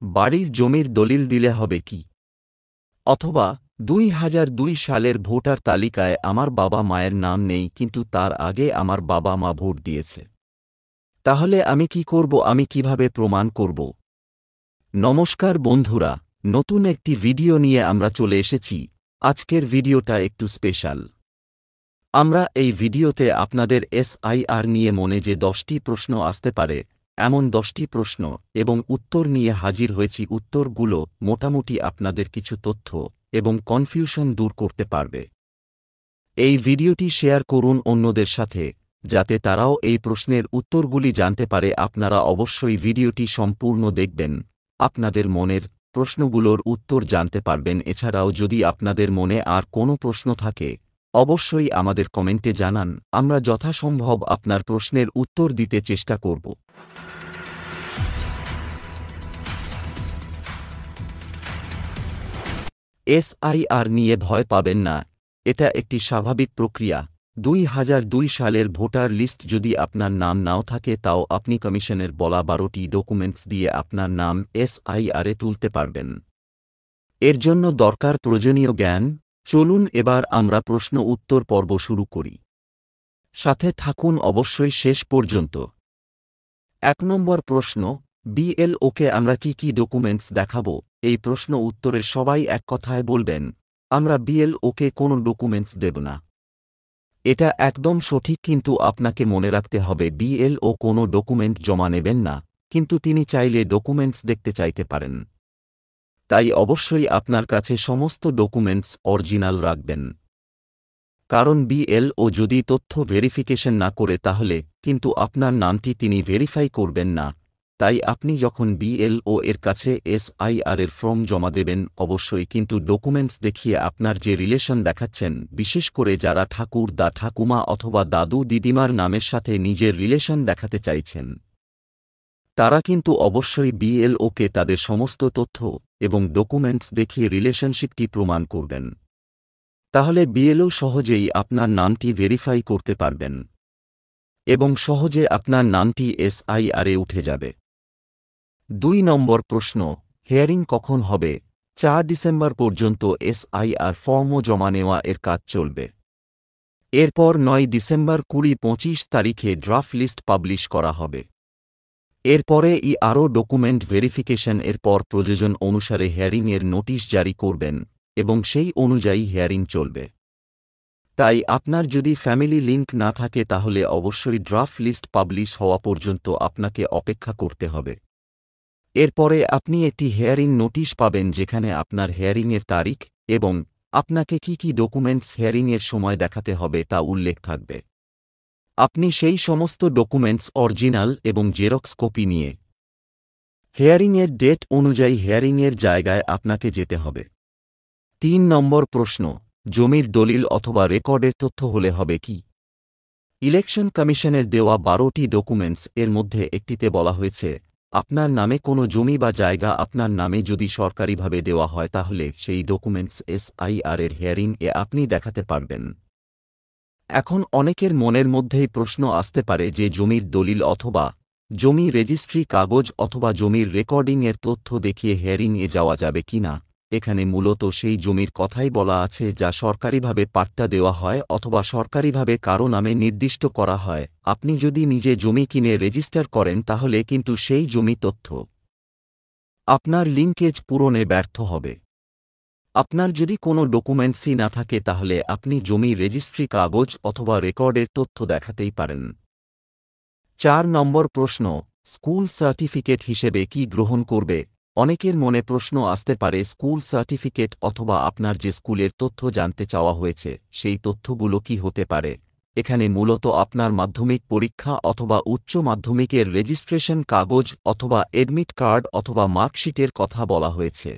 বাড়ির জমির দলিল দিলে হবে কি? অথবা ২০০২ সালের ভোটার তালিকায় আমার বাবা মায়ের নাম নেই, কিন্তু তার আগে আমার বাবা মা ভোট দিয়েছে। তাহলে আমি কি করব? আমি কিভাবে প্রমাণ করব? নমস্কার বন্ধুরা, নতুন একটি ভিডিও নিয়ে আমরা চলে এসেছি। আজকের ভিডিওটা একটু স্পেশাল। আমরা এই ভিডিওতে আপনাদের এসআইআর নিয়ে মনে যে 10টি প্রশ্ন আসতে পারে, এমন 10টি প্রশ্ন এবং উত্তর নিয়ে হাজির হয়েছি। উত্তরগুলো মোটামুটি আপনাদের কিছু তথ্য এবং কনফিউশন দূর করতে পারবে। এই ভিডিওটি শেয়ার করুন অন্যদের সাথে, যাতে তারাও এই প্রশ্নের উত্তরগুলি জানতে পারে। আপনারা অবশ্যই ভিডিওটি সম্পূর্ণ দেখবেন, আপনাদের মনের প্রশ্নগুলোর উত্তর জানতে পারবেন। এছাড়াও যদি আপনাদের মনে আর কোনো প্রশ্ন থাকে, অবশ্যই আমাদের কমেন্টে জানান। আমরা যথাসম্ভব আপনার প্রশ্নের উত্তর দিতে চেষ্টা করব। এসআইআর নিয়ে ভয় পাবেন না, এটা একটি স্বাভাবিক প্রক্রিয়া। ২০০২ সালের ভোটার লিস্ট যদি আপনার নাম নাও থাকে, তাও আপনি কমিশনের বলা 12টি ডকুমেন্টস দিয়ে আপনার নাম এসআইআরে তুলতে পারবেন। এর জন্য দরকার প্রয়োজনীয় জ্ঞান। চলুন এবার আমরা প্রশ্ন উত্তর পর্ব শুরু করি। সাথে থাকুন অবশ্যই শেষ পর্যন্ত। ১ নম্বর প্রশ্ন, বিএলওকে আমরা কি কি ডকুমেন্টস দেখাবো? এই প্রশ্ন উত্তরের সবাই এক কথায় বলবেন, আমরা বিএলওকে কোনো ডকুমেন্টস দেব না। এটা একদম সঠিক, কিন্তু আপনাকে মনে রাখতে হবে বিএলও কোনো ডকুমেন্ট জমা নেবেন না, কিন্তু তিনি চাইলে ডকুমেন্টস দেখতে চাইতে পারেন। তাই অবশ্যই আপনার কাছে সমস্ত ডকুমেন্টস অরিজিনাল রাখবেন। কারণ বিএলও যদি তথ্য ভেরিফিকেশন না করে, তাহলে কিন্তু আপনার নামটি তিনি ভেরিফাই করবেন না। তাই আপনি যখন বিএলও এর কাছে এসআইআর এর ফর্ম জমা দেবেন, অবশ্যই কিন্তু ডকুমেন্টস দেখিয়ে আপনার যে রিলেশন দেখাচ্ছেন, বিশেষ করে যারা ঠাকুর দা ঠাকুমা অথবা দাদু দিদিমার নামের সাথে নিজের রিলেশন দেখাতে চাইছেন, তারা কিন্তু অবশ্যই বিএলওকে তাদের সমস্ত তথ্য এবং ডকুমেন্টস দেখিয়ে রিলেশনশিপটি প্রমাণ করবেন। তাহলে বিএলও সহজেই আপনার নামটি ভেরিফাই করতে পারবেন এবং সহজে আপনার নামটি এসআইআরে উঠে যাবে। ২ নম্বর প্রশ্ন, হিয়ারিং কখন হবে? ৪ ডিসেম্বর পর্যন্ত এসআইআর ফর্মও জমা নেওয়া এর কাজ চলবে। এরপর ৯ ডিসেম্বর ২০২৫ তারিখে ড্রাফট লিস্ট পাবলিশ করা হবে। এরপরে আরও ডকুমেন্ট ভেরিফিকেশন এর পর প্রয়োজন অনুসারে হিয়ারিংয়ের নোটিশ জারি করবেন এবং সেই অনুযায়ী হিয়ারিং চলবে। তাই আপনার যদি ফ্যামিলি লিঙ্ক না থাকে, তাহলে অবশ্যই ড্রাফট লিস্ট পাবলিশ হওয়া পর্যন্ত আপনাকে অপেক্ষা করতে হবে। এরপরে আপনি একটি হিয়ারিং নোটিশ পাবেন, যেখানে আপনার হিয়ারিংয়ের তারিখ এবং আপনাকে কি কি ডকুমেন্টস হিয়ারিংয়ের সময় দেখাতে হবে তা উল্লেখ থাকবে। আপনি সেই সমস্ত ডকুমেন্টস অরিজিনাল এবং জেরক্স কপি নিয়ে হিয়ারিংয়ের ডেট অনুযায়ী হিয়ারিংয়ের জায়গায় আপনাকে যেতে হবে। ৩ নম্বর প্রশ্ন, জমির দলিল অথবা রেকর্ডের তথ্য হলে হবে কি? ইলেকশন কমিশনের দেওয়া 12টি ডকুমেন্টস এর মধ্যে একটিতে বলা হয়েছে, আপনার নামে কোনো জমি বা জায়গা আপনার নামে যদি সরকারিভাবে দেওয়া হয়, তাহলে সেই ডকুমেন্টস এসআইআর এর হিয়ারিং এ আপনি দেখাতে পারবেন। এখন অনেকের মনের মধ্যেই প্রশ্ন আসতে পারে যে জমির দলিল অথবা জমি রেজিস্ট্রি কাগজ অথবা জমির রেকর্ডিং এর তথ্য দেখিয়ে হিয়ারিং এ যাওয়া যাবে কিনা। এখানে মূলত সেই জমির কথাই বলা আছে যা সরকারিভাবে পাট্টা দেওয়া হয় অথবা সরকারিভাবে কারো নামে নির্দিষ্ট করা হয়। আপনি যদি নিজে জমি কিনে রেজিস্টার করেন, তাহলে কিন্তু সেই জমি তথ্য আপনার লিঙ্কেজ পূরণে ব্যর্থ হবে। আপনার যদি কোনো ডকুমেন্টসই না থাকে, তাহলে আপনি জমি রেজিস্ট্রি কাগজ অথবা রেকর্ডের তথ্য দেখাতেই পারেন। ৪ নম্বর প্রশ্ন, স্কুল সার্টিফিকেট হিসেবে কি গ্রহণ করবে? অনেকের মনে প্রশ্ন আসতে পারে, স্কুল সার্টিফিকেট অথবা আপনার যে স্কুলের তথ্য জানতে চাওয়া হয়েছে, সেই তথ্যগুলো কি হতে পারে? এখানে মূলত আপনার মাধ্যমিক পরীক্ষা অথবা উচ্চ মাধ্যমিকের রেজিস্ট্রেশন কাগজ অথবা এডমিট কার্ড অথবা মার্কশিটের কথা বলা হয়েছে।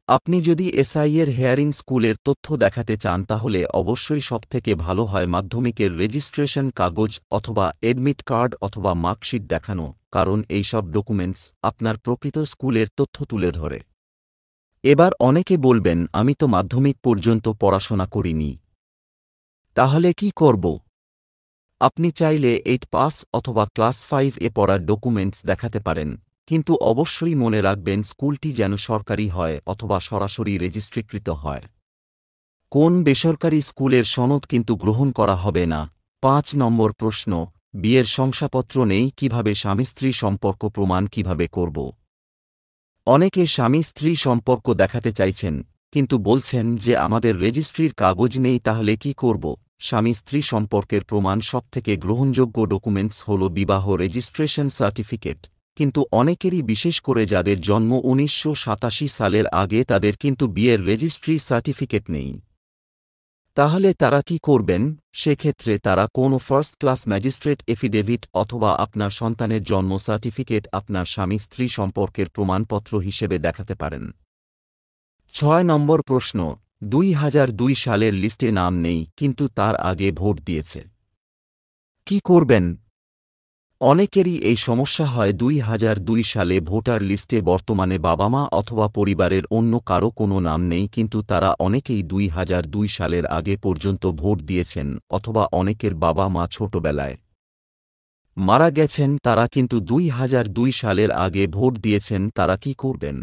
আপনি যদি এসআই-এর হিয়ারিং স্কুলের তথ্য দেখাতে চান, তাহলে অবশ্যই সবথেকে ভালো হয় মাধ্যমিকের রেজিস্ট্রেশন কাগজ অথবা এডমিট কার্ড অথবা মার্কশিট দেখানো, কারণ এইসব ডকুমেন্টস আপনার প্রকৃত স্কুলের তথ্য তুলে ধরে। এবার অনেকে বলবেন, আমি তো মাধ্যমিক পর্যন্ত পড়াশোনা করিনি, তাহলে কি করব? আপনি চাইলে 8 পাস অথবা ক্লাস 5 এ পড়ার ডকুমেন্টস দেখাতে পারেন, কিন্তু অবশ্যই মনে রাখবেন স্কুলটি যেন সরকারি হয় অথবা সরাসরি রেজিস্ট্রিকৃত হয়। কোন বেসরকারি স্কুলের সনদ কিন্তু গ্রহণ করা হবে না। ৫ নম্বর প্রশ্ন, বিয়ের শংসাপত্র নেই কিভাবে স্বামী স্ত্রী সম্পর্ক প্রমাণ কিভাবে করব? অনেকে স্বামী স্ত্রী সম্পর্ক দেখাতে চাইছেন, কিন্তু বলছেন যে আমাদের রেজিস্ট্রির কাগজ নেই, তাহলে কি করব? স্বামী স্ত্রী সম্পর্কের প্রমাণ সবথেকে গ্রহণযোগ্য ডকুমেন্টস হল বিবাহ রেজিস্ট্রেশন সার্টিফিকেট। কিন্তু অনেকেরই, বিশেষ করে যাদের জন্ম ১৯৮৭ সালের আগে, তাদের কিন্তু বিয়ের রেজিস্ট্রি সার্টিফিকেট নেই। তাহলে তারা কি করবেন? সেক্ষেত্রে তারা কোনো ফার্স্ট ক্লাস ম্যাজিস্ট্রেট এফিডেভিট অথবা আপনার সন্তানের জন্ম সার্টিফিকেট আপনার স্বামী স্ত্রী সম্পর্কের প্রমাণপত্র হিসেবে দেখাতে পারেন। ৬ নম্বর প্রশ্ন, ২০০২ সালের লিস্টে নাম নেই কিন্তু তার আগে ভোট দিয়েছে। কি করবেন? অনেকেরই এই সমস্যা হয়। ২০০২ সালে ভোটার লিস্টে বর্তমানে বাবা মা অথবা পরিবারের অন্য কারো কোনো নাম নেই, কিন্তু তারা অনেকেই ২০০২ সালের আগে পর্যন্ত ভোট দিয়েছেন, অথবা অনেকের বাবা মা ছোটবেলায় মারা গেছেন, তারা কিন্তু ২০০২ সালের আগে ভোট দিয়েছেন। তারা কি করবেন?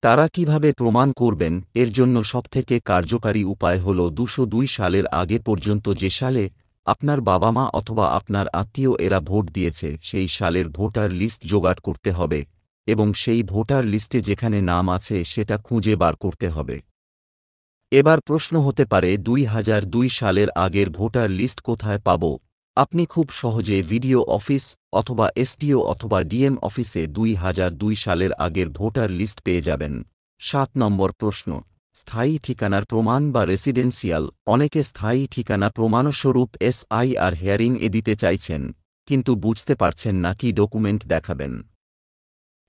তারা কিভাবে প্রমাণ করবেন? এর জন্য সবথেকে কার্যকারী উপায় হল ২০০২ সালের আগে পর্যন্ত যে সালে আপনার বাবা মা অথবা আপনার আত্মীয় এরা ভোট দিয়েছে, সেই সালের ভোটার লিস্ট জোগাড় করতে হবে এবং সেই ভোটার লিস্টে যেখানে নাম আছে সেটা খুঁজে বার করতে হবে। এবার প্রশ্ন হতে পারে, ২০০২ সালের আগের ভোটার লিস্ট কোথায় পাব? আপনি খুব সহজে ভিডিও অফিস অথবা এসডিও অথবা ডিএম অফিসে ২০০২ সালের আগের ভোটার লিস্ট পেয়ে যাবেন। ৭ নম্বর প্রশ্ন, স্থায়ী ঠিকানার প্রমাণ বা রেসিডেন্সিয়াল। অনেকে স্থায়ী ঠিকানা প্রমাণস্বরূপ SIR হিয়ারিং এ দিতে চাইছেন, কিন্তু বুঝতে পারছেন না কি ডকুমেন্ট দেখাবেন।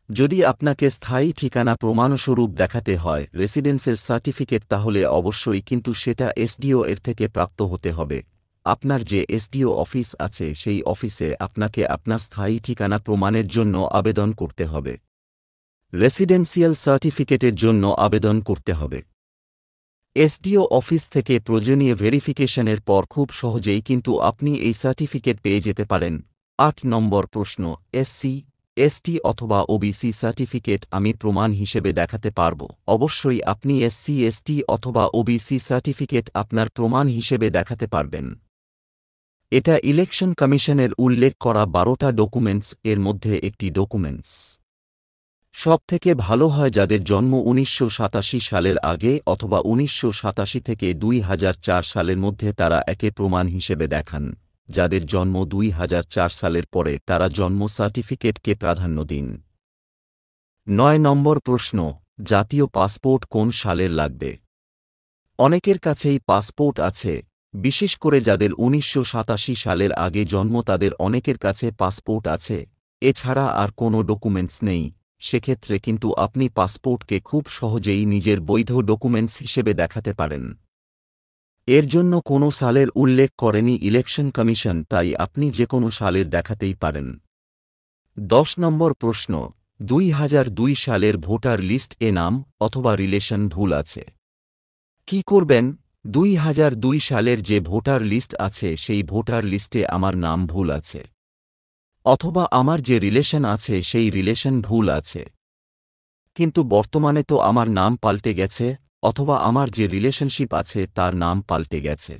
যদি আপনাকে স্থায়ী ঠিকানা প্রমাণস্বরূপ দেখাতে হয় রেসিডেন্সের সার্টিফিকেট, তাহলে অবশ্যই কিন্তু সেটা এসডিও এর থেকে প্রাপ্ত হতে হবে। আপনার যে এসডিও অফিস আছে সেই অফিসে আপনাকে আপনার স্থায়ী ঠিকানা প্রমাণের জন্য আবেদন করতে হবে। রেসিডেন্সিয়াল সার্টিফিকেটের জন্য আবেদন করতে হবে। এসডিও অফিস থেকে প্রয়োজনীয় ভেরিফিকেশনের পর খুব সহজেই কিন্তু আপনি এই সার্টিফিকেট পেয়ে যেতে পারেন। ৮ নম্বর প্রশ্ন, SC, ST অথবা OBC সার্টিফিকেট আমি প্রমাণ হিসেবে দেখাতে পারব? অবশ্যই আপনি SC, ST অথবা OBC সার্টিফিকেট আপনার প্রমাণ হিসেবে দেখাতে পারবেন। এটা ইলেকশন কমিশনের উল্লেখ করা ১২টা ডকুমেন্টস এর মধ্যে একটি ডকুমেন্টস। সবথেকে ভালো হয় যাদের জন্ম ১৯৮৭ সালের আগে অথবা ১৯৮৭ থেকে ২০০৪ সালের মধ্যে, তারা একে প্রমাণ হিসেবে দেখান। যাদের জন্ম ২০০৪ সালের পরে তারা জন্ম সার্টিফিকেটকে প্রাধান্য দিন। ৯ নম্বর প্রশ্ন, জাতীয় পাসপোর্ট কোন সালের লাগবে? অনেকের কাছেই পাসপোর্ট আছে, বিশেষ করে যাদের ১৯৮৭ সালের আগে জন্ম তাদের অনেকের কাছে পাসপোর্ট আছে, এছাড়া আর কোনো ডকুমেন্টস নেই। সেক্ষেত্রে কিন্তু আপনি পাসপোর্টকে খুব সহজেই নিজের বৈধ ডকুমেন্টস হিসেবে দেখাতে পারেন। এর জন্য কোনো সালের উল্লেখ করেনি ইলেকশন কমিশন, তাই আপনি যে কোনো সালের দেখাতেই পারেন। ১০ নম্বর প্রশ্ন, ২০০২ সালের ভোটার লিস্ট এ নাম অথবা রিলেশন ভুল আছে। কি করবেন? ২০০২ সালের যে ভোটার লিস্ট আছে সেই ভোটার লিস্টে আমার নাম ভুল আছে, অথবা আমার যে রিলেশন আছে সেই রিলেশন ভুল আছে। কিন্তু বর্তমানে তো আমার নাম পাল্টে গেছে, অথবা আমার যে রিলেশনশিপ আছে তার নাম পাল্টে গেছে।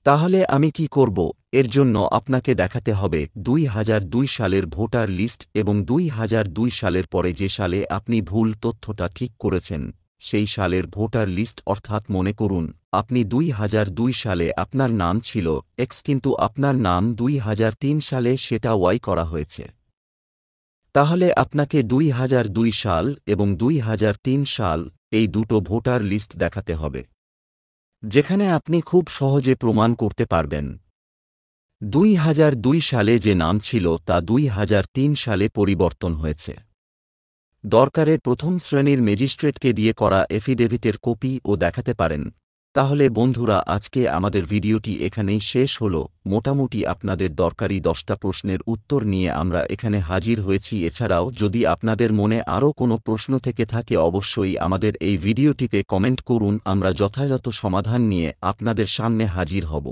তাহলে আমি কি করব? এর জন্য আপনাকে দেখাতে হবে ২০০২ সালের ভোটার লিস্ট এবং ২০০২ সালের পরে যে সালে আপনি ভুল তথ্যটা ঠিক করেছেন সেই সালের ভোটার লিস্ট। অর্থাৎ মনে করুন আপনি ২০০২ সালে আপনার নাম ছিল X, কিন্তু আপনার নাম ২০০৩ সালে সেটা Y করা হয়েছে। তাহলে আপনাকে ২০০২ সাল এবং ২০০৩ সাল এই দুটো ভোটার লিস্ট দেখাতে হবে, যেখানে আপনি খুব সহজে প্রমাণ করতে পারবেন ২০০২ সালে যে নাম ছিল তা ২০০৩ সালে পরিবর্তন হয়েছে। দরকারে প্রথম শ্রেণীর ম্যাজিস্ট্রেটকে দিয়ে করা এফিডেভিটের কপি ও দেখাতে পারেন। তাহলে বন্ধুরা, আজকে আমাদের ভিডিওটি এখানেই শেষ হল। মোটামুটি আপনাদের দরকারি 10টা প্রশ্নের উত্তর নিয়ে আমরা এখানে হাজির হয়েছি। এছাড়াও যদি আপনাদের মনে আরও কোনো প্রশ্ন থেকে থাকে অবশ্যই আমাদের এই ভিডিওটিতে কমেন্ট করুন, আমরা যথাযথ সমাধান নিয়ে আপনাদের সামনে হাজির হব।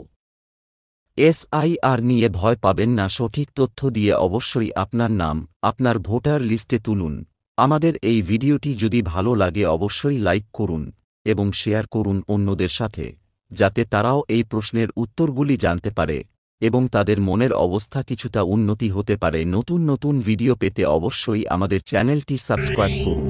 এসআইআর নিয়ে ভয় পাবেন না, সঠিক তথ্য দিয়ে অবশ্যই আপনার নাম আপনার ভোটার লিস্টে তুলুন। আমাদের এই ভিডিওটি যদি ভালো লাগে অবশ্যই লাইক করুন এবং শেয়ার করুন অন্যদের সাথে, যাতে তারাও এই প্রশ্নের উত্তরগুলি জানতে পারে এবং তাদের মনের অবস্থা কিছুটা উন্নতি হতে পারে। নতুন নতুন ভিডিও পেতে অবশ্যই আমাদের চ্যানেলটি সাবস্ক্রাইব করুন।